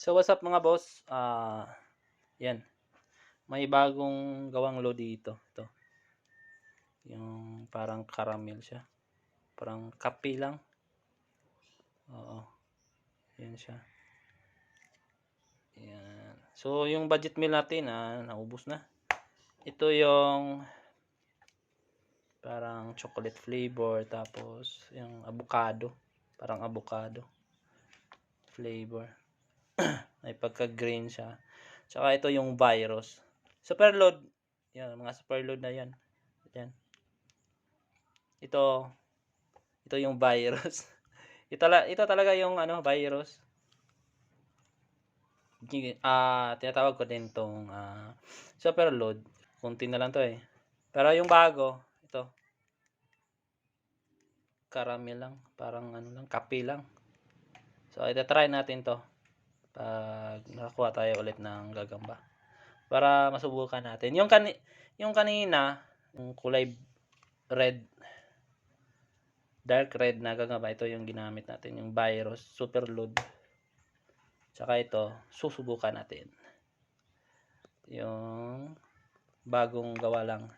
So what's up mga boss, yan may bagong gawang load dito, ito yung parang caramel siya, parang kape lang, oo, yan siya, yan. So yung budget meal natin, naubos na. Ito yung parang chocolate flavor, tapos yung avocado, parang avocado flavor. May pagka green siya, tsaka ito yung virus super load, yan mga super load na yan. Yan, ito yung virus. Ito talaga yung virus. Tinatawag ko din tong super load. Konti na lang to eh. Pero yung bago, ito caramel lang, parang lang, kape lang. So ita-try natin to pag nakakuha tayo ulit ng gagamba, para masubukan natin. Yung kanina, yung kulay red, dark red na gagamba, ito yung ginamit natin, yung virus super load. Tsaka ito, susubukan natin yung bagong gawa lang,